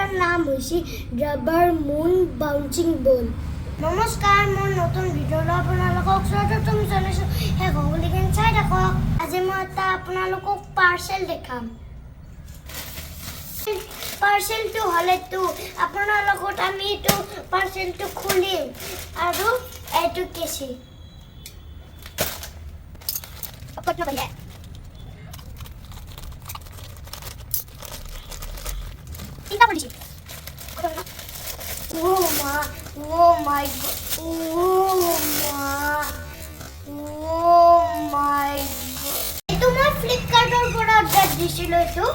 দুটাৰ নাম হৈছে rubbermoon bouncing ball। নমস্কাৰ, মোৰ নতুন ভিডিঅ'লৈ আপোনালোকক স্বাগতম জনাইছোঁ। হে গগলিকেন চাই থাকক। আজি মই এটা আপোনালোকক পাৰ্চেল দেখাম। পাৰ্চেলটো হ'লেতো আপোনাৰ লগত আমি এইটো পাৰ্চেলটো খুলিম আৰু এইটো কেছি Oh my god. Itu মই ফ্লিপকাৰ্টৰ পৰা অৰ্ডাৰ দিছিলোঁ। এইটো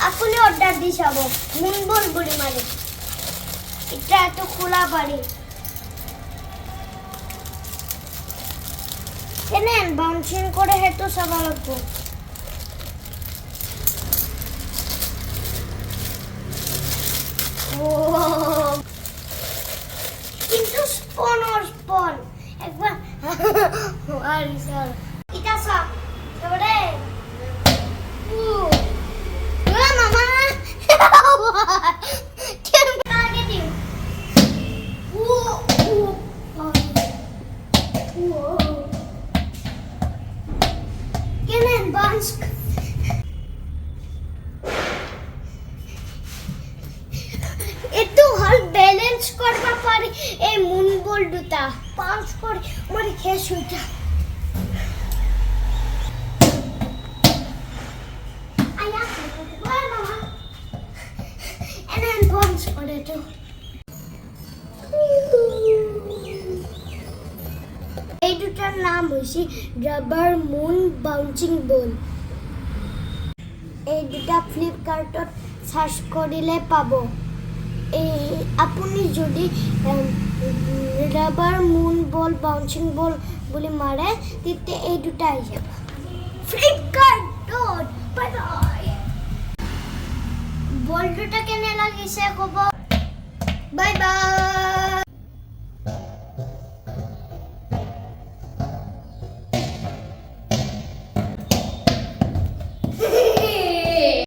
আপুনি অৰ্ডাৰ দি চাব। মুন বল বুলি মাৰি এতিয়া এইটো খোলা পাৰি কেনে বাউন্সিং কৰে সেইটো চাব লাগিব। কিন্তু স্পন একবার এটা সব সবরে মামা কেনেন বান্স এটো হল ব্যালেন্স করবা পারি এই মুন বল দুটা পাঁচ করে আমার খেস হইতা আয়া ওই মামা এনেন বান্স করে তো এই দুটার নাম হইছে rubbermoon bouncing ball। এই দুটা ফ্লিপকার্টত সার্চ করিলে পাবো। আপুনি যদি rubbermoon ball bouncing ball বুলি মাৰে তেতিয়া এই দুটা আহি যাব ফ্লিপকাৰ্টত। Bye bye. বল দুটা কেনে লাগিছে ক'ব। Bye bye.